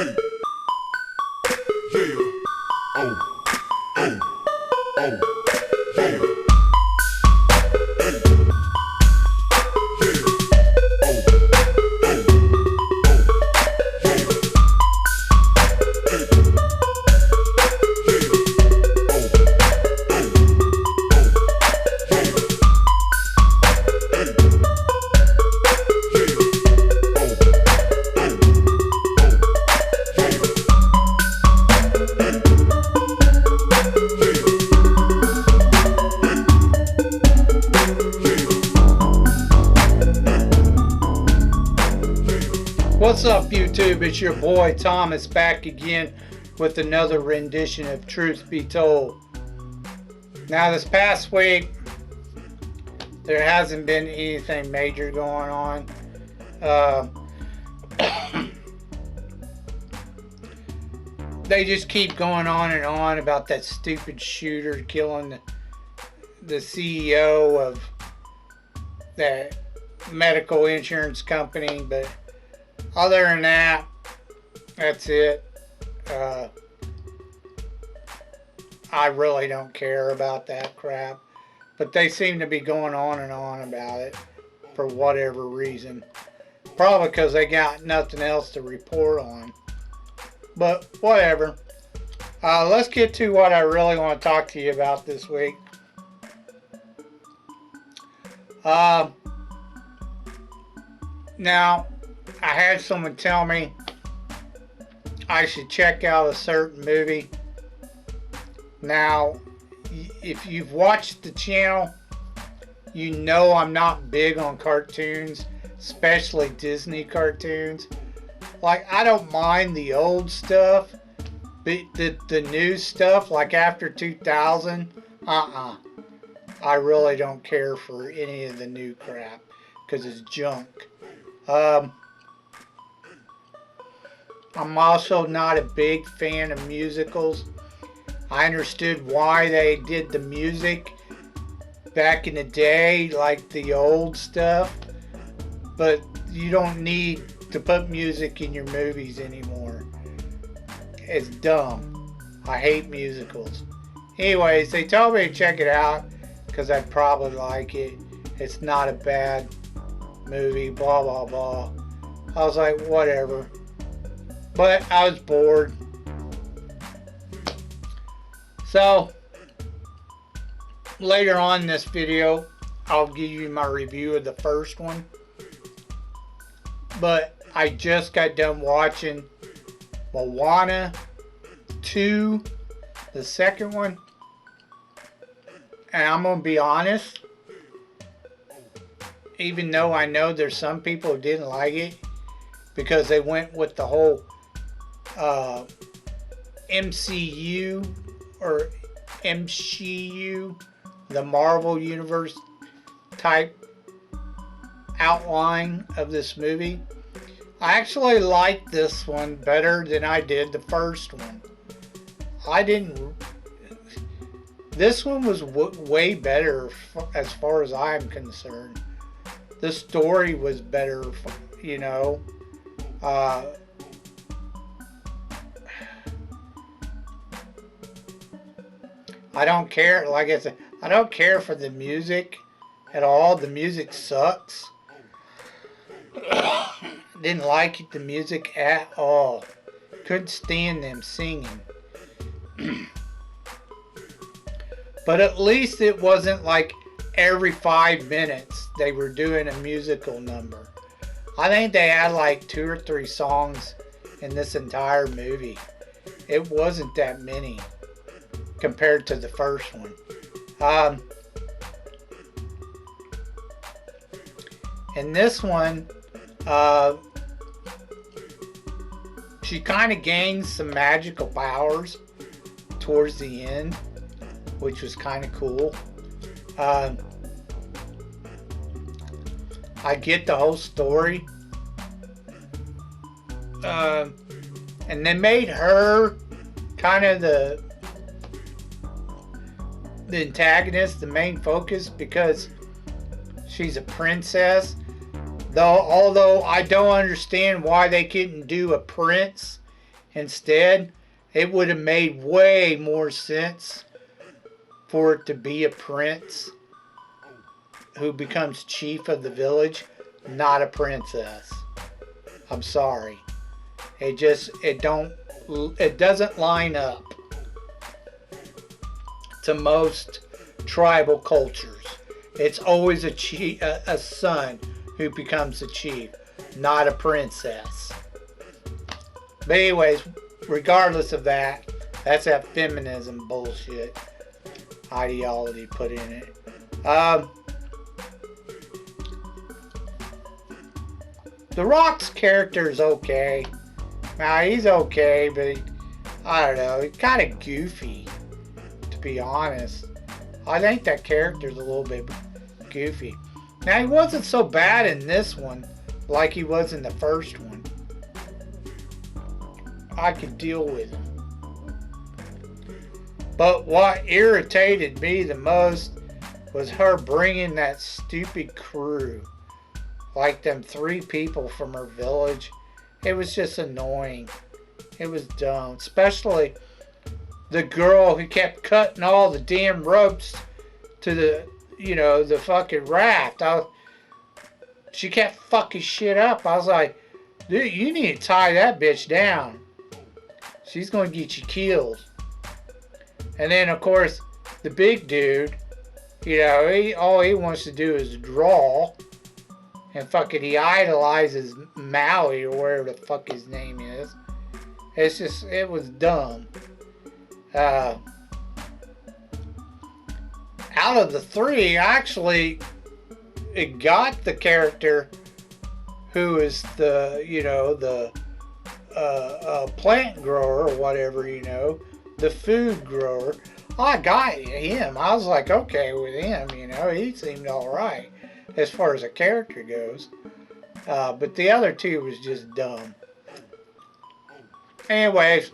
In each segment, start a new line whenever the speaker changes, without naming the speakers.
Hey, yeah, oh, oh, oh, yeah.
What's up, YouTube? It's your boy Thomas back again with another rendition of Truth Be Told. Now, this past week, there hasn't been anything major going on. They just keep going on and on about that stupid shooter killing the CEO of that medical insurance company, but other than that, that's it. I really don't care about that crap. But they seem to be going on and on about it for whatever reason. Probably because they got nothing else to report on. But whatever. Let's get to what I really want to talk to you about this week. Now, I had someone tell me I should check out a certain movie. Now, if you've watched the channel, you know I'm not big on cartoons, especially Disney cartoons. Like, I don't mind the old stuff, but the new stuff, like after 2000, I really don't care for any of the new crap, because it's junk. I'm also not a big fan of musicals. I understood why they did the music back in the day, like the old stuff, but you don't need to put music in your movies anymore. It's dumb. I hate musicals. Anyways, they told me to check it out because I'd probably like it. It's not a bad movie, blah blah blah. I was like, whatever. But I was bored. So, later on in this video, I'll give you my review of the first one. But I just got done watching Moana 2, the second one. And I'm going to be honest, even though I know there's some people who didn't like it, because they went with the whole MCU or MCU, the Marvel Universe type outline of this movie. I actually like this one better than I did the first one. This one was way better as far as I'm concerned. The story was better, you know. I don't care, like I said, I don't care for the music at all. The music sucks. Didn't like the music at all. Couldn't stand them singing. But at least it wasn't like every 5 minutes they were doing a musical number. I think they had like 2 or 3 songs in this entire movie. It wasn't that many compared to the first one. In this one, she kind of gains some magical powers towards the end, which was kind of cool. I get the whole story. And they made her kind of the antagonist, the main focus, because she's a princess. Although I don't understand why they couldn't do a prince Instead, it would have made way more sense for it to be a prince who becomes chief of the village, not a princess. I'm sorry. It doesn't line up to most tribal cultures. It's always a son who becomes the chief, not a princess. But anyways, regardless of that, that's that feminism bullshit ideology put in it. The Rock's character is okay. Now, he's okay, but I don't know, he's kind of goofy, to be honest. I think that character's a little bit goofy. Now, he wasn't so bad in this one like he was in the first one. I could deal with him. But what irritated me the most was her bringing that stupid crew. Like them 3 people from her village. It was just annoying. It was dumb. Especially the girl who kept cutting all the damn ropes to the fucking raft. She kept fucking shit up. I was like, dude, you need to tie that bitch down. She's going to get you killed. And then, of course, the big dude, all he wants to do is draw. And fucking he idolizes Maui or whatever the fuck his name is. It was dumb. Out of the 3, actually, it got the character who is the plant grower or whatever, the food grower. I got him. I was like, okay with him, he seemed alright as far as a character goes. But the other 2 was just dumb. Anyways,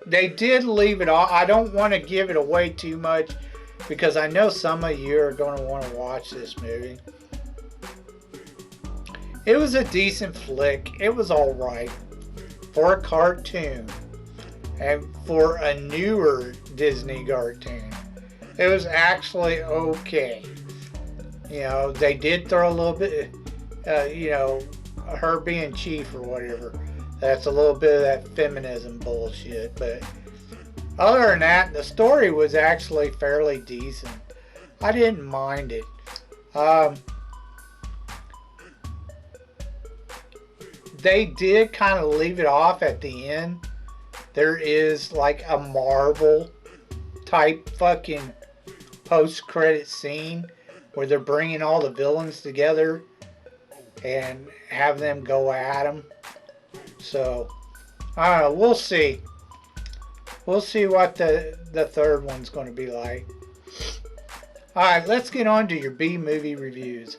they did leave it off. I don't want to give it away too much because I know some of you are going to want to watch this movie. It was a decent flick. It was alright for a cartoon and for a newer Disney cartoon. It was actually okay. They did throw a little bit, her being chief or whatever. That's a little bit of that feminism bullshit. But other than that, the story was actually fairly decent. I didn't mind it. They did kind of leave it off at the end. There is like a Marvel type fucking post-credit scene where they're bringing all the villains together and have them go at them. So, I don't know. We'll see. We'll see what the third one's going to be like. Alright, let's get on to your B-movie reviews.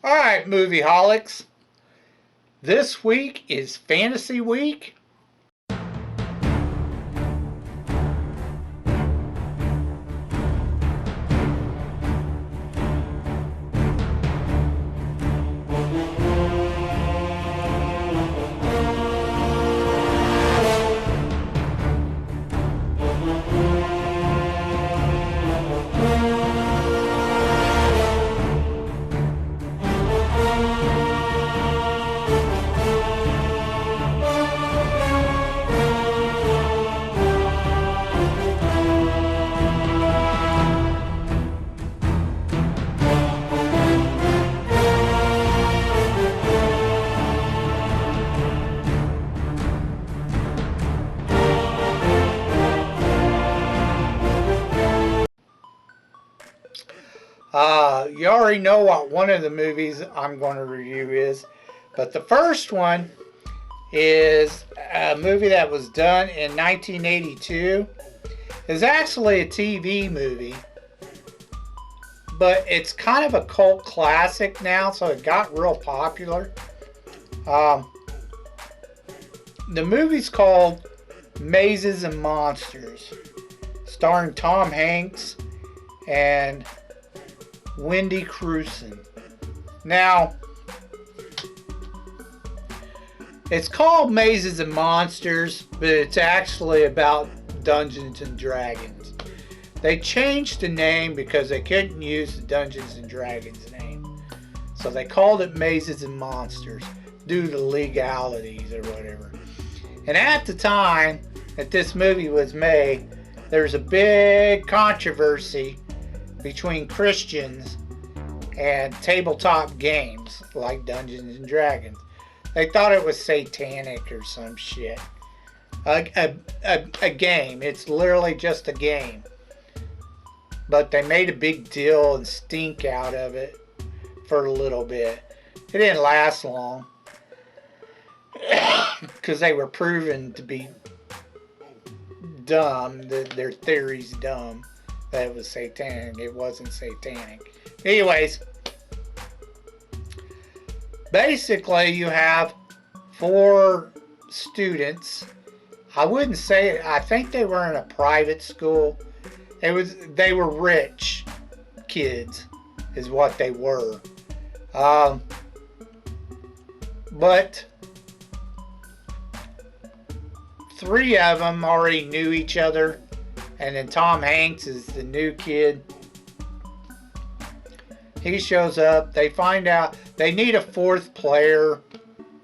Alright, movie-holics. This week is Fantasy Week. You already know what one of the movies I'm going to review is, but the first one is a movie that was done in 1982. It's actually a TV movie, but it's kind of a cult classic now, so it got real popular. The movie's called Mazes and Monsters, starring Tom Hanks and Wendy Crewson. Now, it's called Mazes and Monsters, but it's actually about Dungeons and Dragons. They changed the name because they couldn't use the Dungeons and Dragons name. So they called it Mazes and Monsters due to legalities or whatever. And at the time that this movie was made, there was a big controversy between Christians and tabletop games like Dungeons and Dragons. They thought it was satanic or some shit. A game. It's literally just a game. But they made a big deal and stink out of it for a little bit. It didn't last long because they were proven to be dumb. Their theory's dumb. That it was satanic. It wasn't satanic. Anyways, basically you have 4 students. I wouldn't say it. I think they were in a private school. They were rich kids is what they were. But 3 of them already knew each other, and then Tom Hanks is the new kid. He shows up. They find out they need a 4th player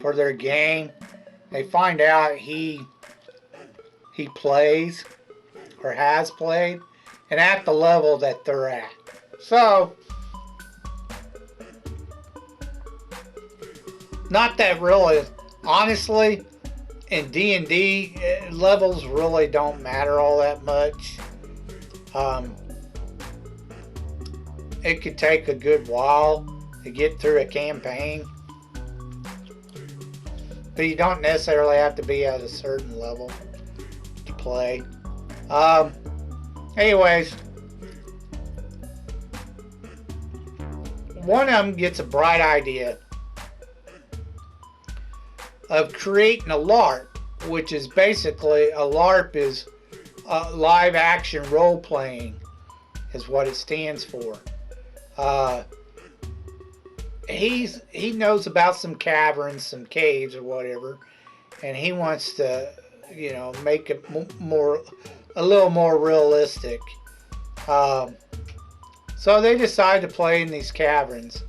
for their game. They find out he plays or has played, and at the level that they're at. So, not that really, honestly, in D&D, levels really don't matter all that much. It could take a good while to get through a campaign, but you don't necessarily have to be at a certain level to play. Anyways, one of them gets a bright idea of creating a LARP, which is basically a LARP is live action role playing, is what it stands for. He knows about some caverns, some caves or whatever, and he wants to, make it a little more realistic. So they decide to play in these caverns.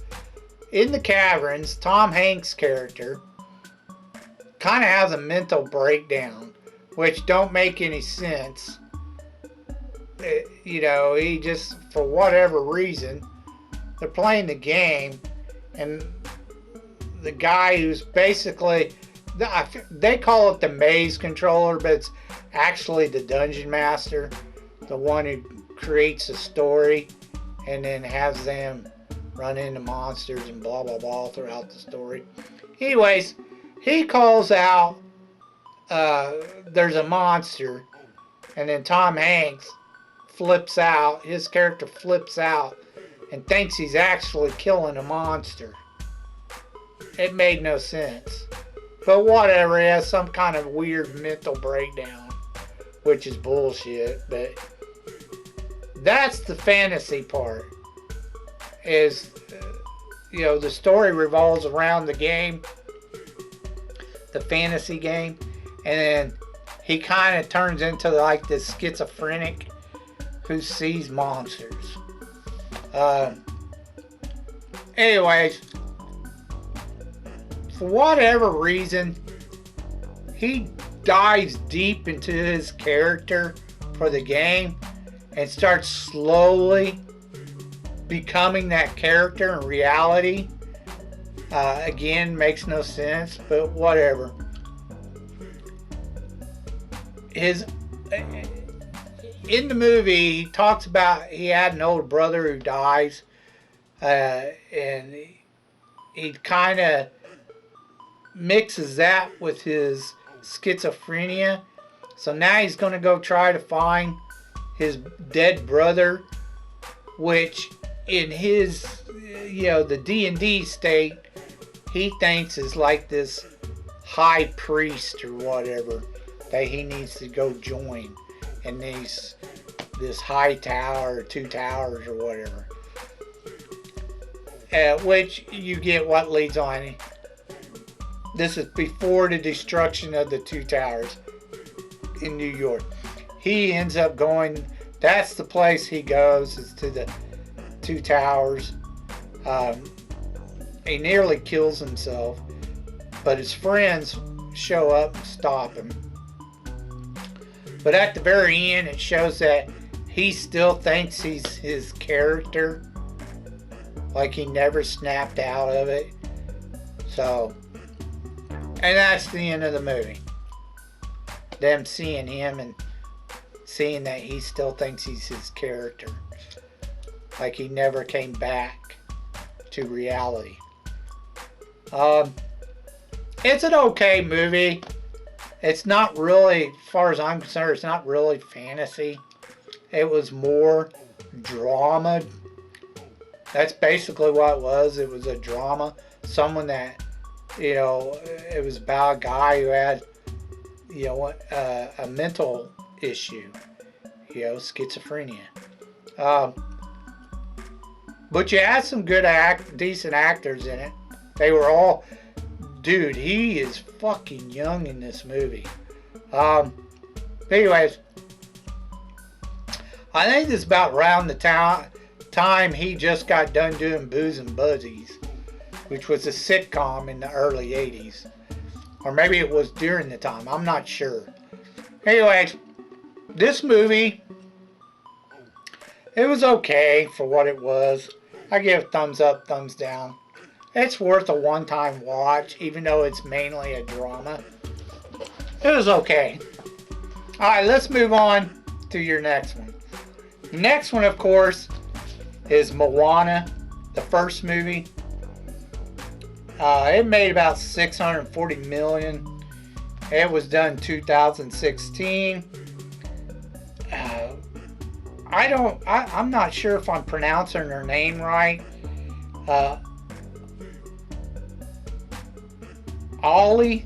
In the caverns, Tom Hanks' character kind of has a mental breakdown, which don't make any sense. He just, for whatever reason, they're playing the game, and the guy who's basically, they call it the maze controller, but it's actually the dungeon master, the one who creates a story and then has them run into monsters and blah blah blah throughout the story. Anyways, he calls out there's a monster, and then Tom Hanks flips out, his character flips out and thinks he's actually killing a monster. It made no sense. But whatever, he has some kind of weird mental breakdown, which is bullshit. But that's the fantasy part. Is, the story revolves around the game, the fantasy game, and then he kind of turns into like this schizophrenic who sees monsters. Anyways, for whatever reason, he dives deep into his character for the game and starts slowly becoming that character in reality. Again, makes no sense, but whatever. In the movie, he talks about he had an older brother who dies and he kind of mixes that with his schizophrenia. So now he's going to go try to find his dead brother, which in his, the D&D state, he thinks is like this high priest or whatever that he needs to go join in this high tower or 2 towers or whatever. Which you get what leads on. This is before the destruction of the 2 towers in New York. He ends up going, that's the place he goes, is to the 2 towers. He nearly kills himself, but his friends show up and stop him. But at the very end, it shows that he still thinks he's his character, like he never snapped out of it. So, and that's the end of the movie. Them seeing him and seeing that he still thinks he's his character, like he never came back to reality. It's an okay movie. It's not really, as far as I'm concerned, it's not really fantasy. It was more drama. That's basically what it was. It was a drama. Someone that, it was about a guy who had, a mental issue, schizophrenia. But you had some good decent actors in it. They were all, dude, he is fucking young in this movie. Anyways, I think this is about around the time he just got done doing Booze and Buddies, which was a sitcom in the early 80s. Or maybe it was during the time. I'm not sure. Anyways, this movie, it was okay for what it was. I give it thumbs up, thumbs down. It's worth a one-time watch, even though it's mainly a drama. It was okay. Alright, let's move on to your next one. The next one, of course, is Moana, the first movie. It made about $640 million. It was done in 2016. I'm not sure if I'm pronouncing her name right. Ollie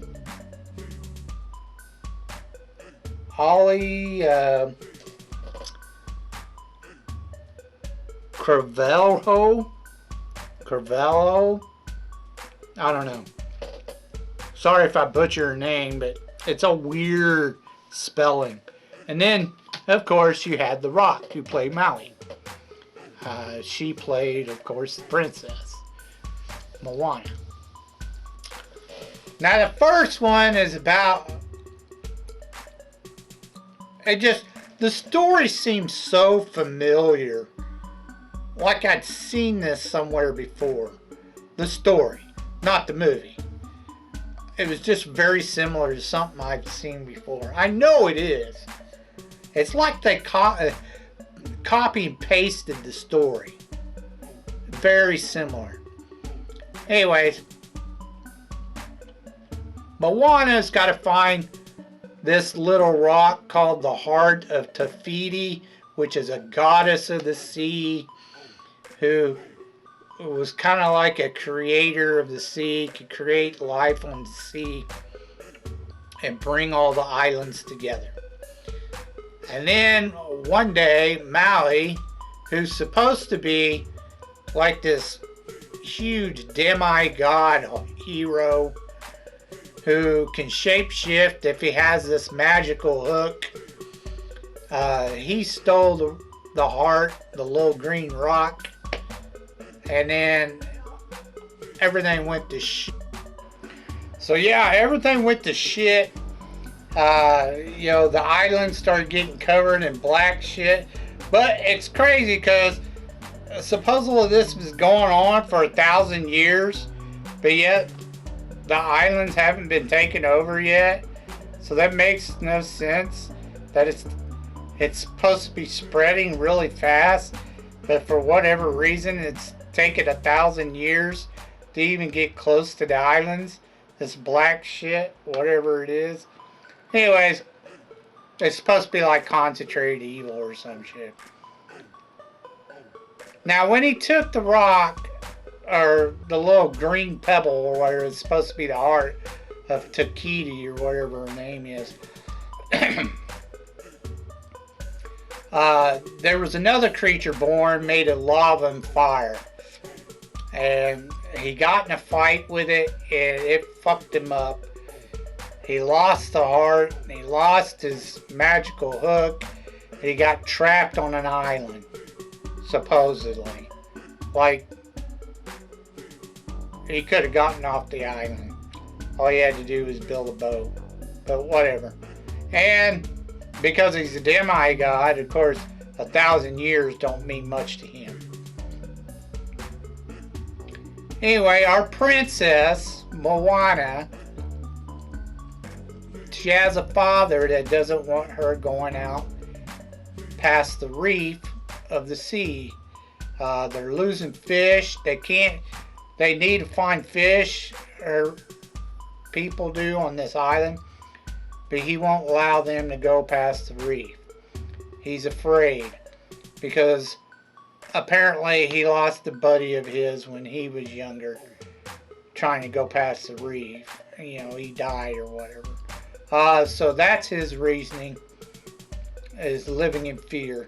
Carvalho. I don't know. Sorry if I butcher her name, but it's a weird spelling. And then, of course, you had The Rock, who played Maui. She played, of course, the princess, Moana. Now, the first one is about... the story seems so familiar. Like I'd seen this somewhere before. The story, not the movie. It was just very similar to something I've seen before. I know it is. It's like they copy and pasted the story. Very similar. Anyways, Moana's got to find this little rock called the Heart of Tafiti, which is a goddess of the sea who was kind of like a creator of the sea, could create life on the sea and bring all the islands together. And then one day, Maui, who's supposed to be like this huge demigod hero who can shapeshift if he has this magical hook, he stole the heart, the little green rock, and then everything went to shit. So yeah, everything went to shit. The island started getting covered in black shit. But it's crazy because supposedly this was going on for 1,000 years, but yet the islands haven't been taken over yet. So that makes no sense. That it's supposed to be spreading really fast, but for whatever reason it's take it 1,000 years to even get close to the islands. This black shit, whatever it is. Anyways, it's supposed to be like concentrated evil or some shit. Now, when he took the rock, or the little green pebble, or whatever, it's supposed to be the heart of Takiti, or whatever her name is. There was another creature born made of lava and fire. And he got in a fight with it, and it fucked him up. He lost the heart, and he lost his magical hook, and he got trapped on an island, supposedly. Like, he could have gotten off the island. All he had to do was build a boat. But whatever. And because he's a demigod, of course, 1,000 years don't mean much to him. Anyway, our princess, Moana, she has a father that doesn't want her going out past the reef of the sea. They're losing fish. They need to find fish, or people do on this island, but he won't allow them to go past the reef. He's afraid because apparently he lost a buddy of his when he was younger trying to go past the reef. You know, he died or whatever. So that's his reasoning, is living in fear.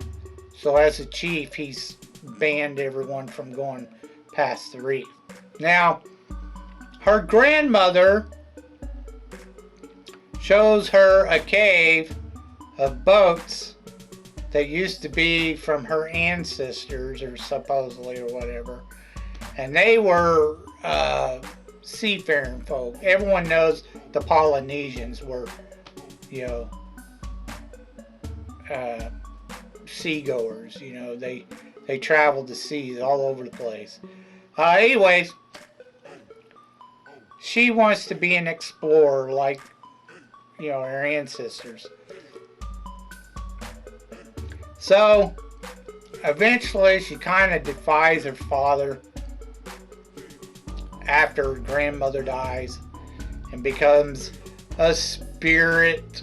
So as a chief, he's banned everyone from going past the reef. Now, her grandmother shows her a cave of boats that used to be from her ancestors, or supposedly, or whatever. And they were seafaring folk. Everyone knows the Polynesians were, you know, seagoers. You know, they traveled the seas all over the place. Anyways, she wants to be an explorer like, you know, her ancestors. So, eventually she kind of defies her father after her grandmother dies and becomes a spirit,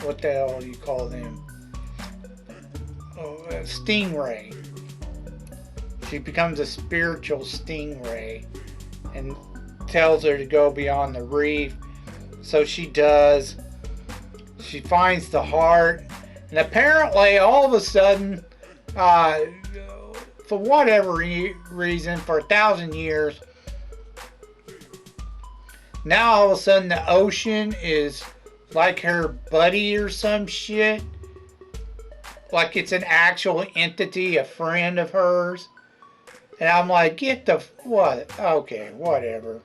what the hell do you call them? A stingray. She becomes a spiritual stingray and tells her to go beyond the reef. So she does. She finds the heart. And apparently, all of a sudden, for whatever reason, for 1,000 years, now all of a sudden the ocean is like her buddy or some shit. Like it's an actual entity, a friend of hers. And I'm like, get the, what? Okay, whatever.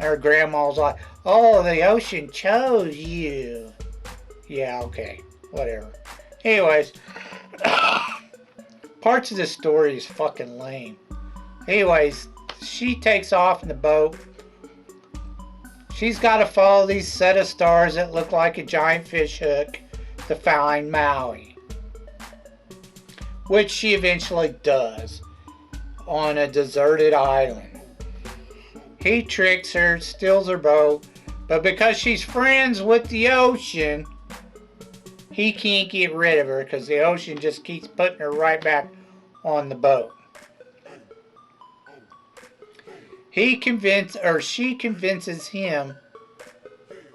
Her grandma's like, oh, the ocean chose you. Yeah, okay, whatever. Anyways, parts of the story is fucking lame. Anyways, she takes off in the boat. She's got to follow these set of stars that look like a giant fish hook to find Maui. Which she eventually does on a deserted island. He tricks her, steals her boat, but because she's friends with the ocean, he can't get rid of her because the ocean just keeps putting her right back on the boat. She convinces him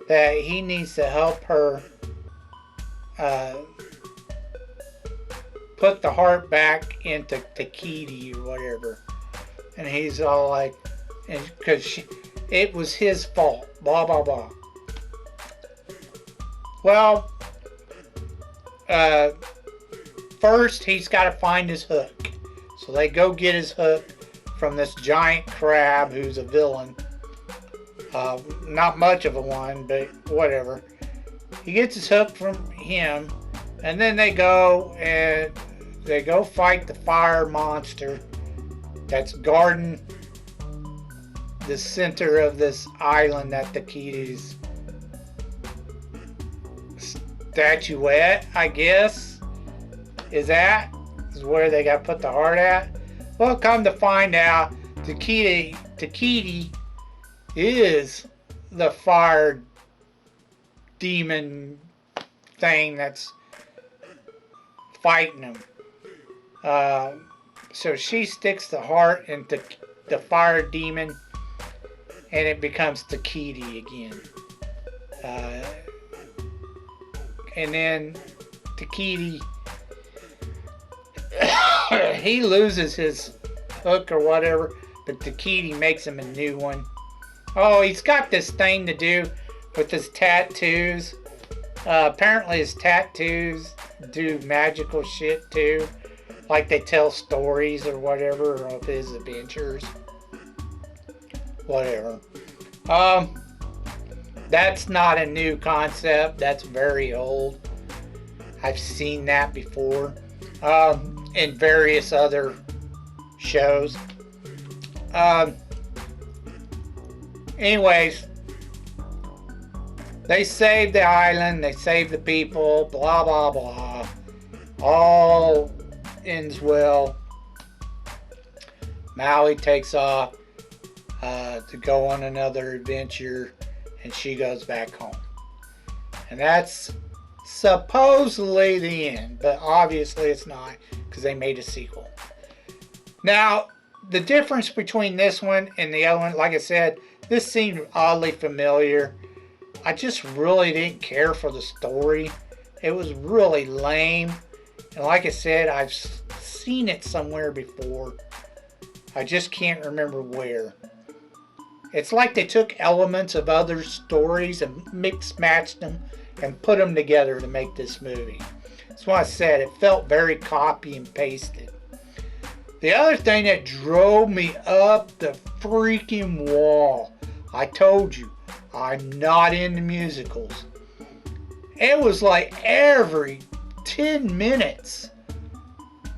that he needs to help her put the heart back into Takiti or whatever. And he's all like, because it was his fault, blah, blah, blah. Well, first he's got to find his hook. So they go get his hook from this giant crab who's a villain. Not much of a one, but whatever. He gets his hook from him, and then they go fight the fire monster that's guarding the center of this island that Takiti's statuette, I guess, is is where they got to put the heart at. Well, come to find out, Takiti is the fire demon thing that's fighting him. So she sticks the heart into the fire demon, and it becomes Takiti again. And then Takiti, he loses his hook or whatever, but Takiti makes him a new one. Oh, he's got this thing to do with his tattoos. Apparently his tattoos do magical shit too. Like they tell stories or whatever of his adventures. Whatever. That's not a new concept. That's very old. I've seen that before. In various other shows. Anyways, they saved the island, they saved the people, blah blah blah. All ends well. Maui takes off to go on another adventure, and she goes back home. And that's supposedly the end, but obviously it's not, because they made a sequel. Now, the difference between this one and the other one, like I said, this seemed oddly familiar. I just really didn't care for the story. It was really lame. And like I said, I've seen it somewhere before. I just can't remember where. It's like they took elements of other stories and matched them and put them together to make this movie. That's why I said it felt very copy and pasted. The other thing that drove me up the freaking wall, I told you, I'm not into musicals. It was like every 10 minutes,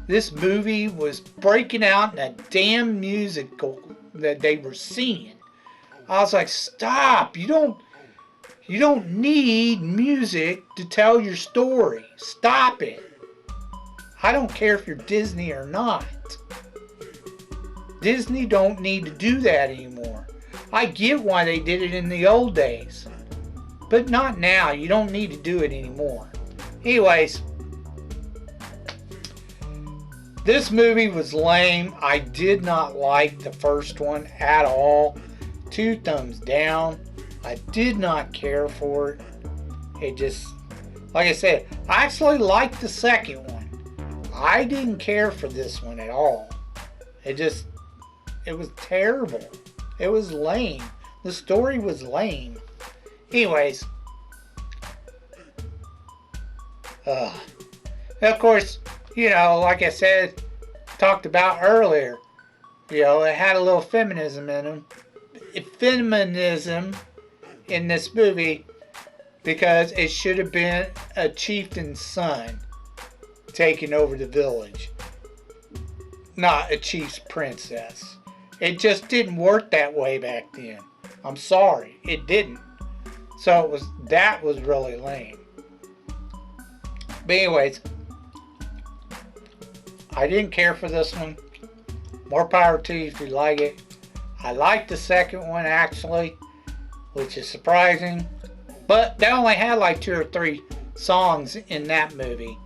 this movie was breaking out in a damn musical that they were singing. I was like, stop, you don't need music to tell your story. Stop it. I don't care if you're Disney or not. Disney don't need to do that anymore. I get why they did it in the old days, but not now. You don't need to do it anymore. Anyways, this movie was lame. I did not like the first one at all. 2 thumbs down. I did not care for it. It just, like I said, I actually liked the second one. I didn't care for this one at all. It was terrible. It was lame. The story was lame. Anyways. Of course, like I said, talked about earlier, it had a little feminism in them. Feminism in this movie, because it should have been a chieftain's son taking over the village, not a chief's princess. It just didn't work that way back then. I'm sorry, it didn't. So that was really lame. But anyways, I didn't care for this one. More power to you if you like it. I liked the second one actually, which is surprising. But they only had like 2 or 3 songs in that movie.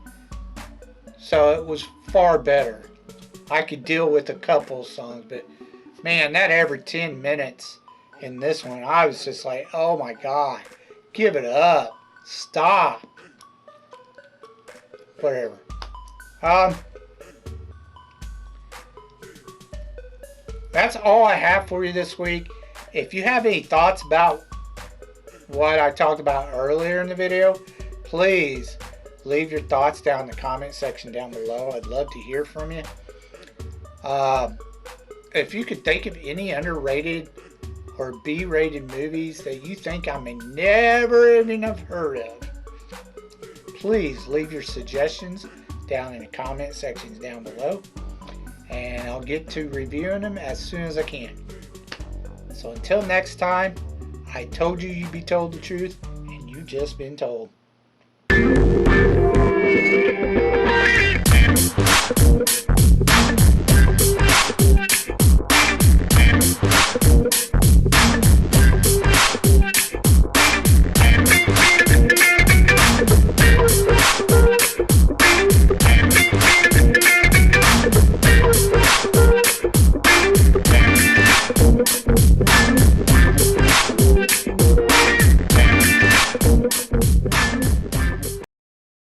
So it was far better. I could deal with a couple of songs, but man, that every 10 minutes in this one, I was just like, oh my God, give it up. Stop. Whatever. That's all I have for you this week. If you have any thoughts about what I talked about earlier in the video, please leave your thoughts down in the comment section down below. I'd love to hear from you. If you could think of any underrated or B-rated movies that you think I may never even have heard of, please leave your suggestions down in the comment sections down below, and I'll get to reviewing them as soon as I can. So until next time, I told you you'd be told the truth, and you just been told.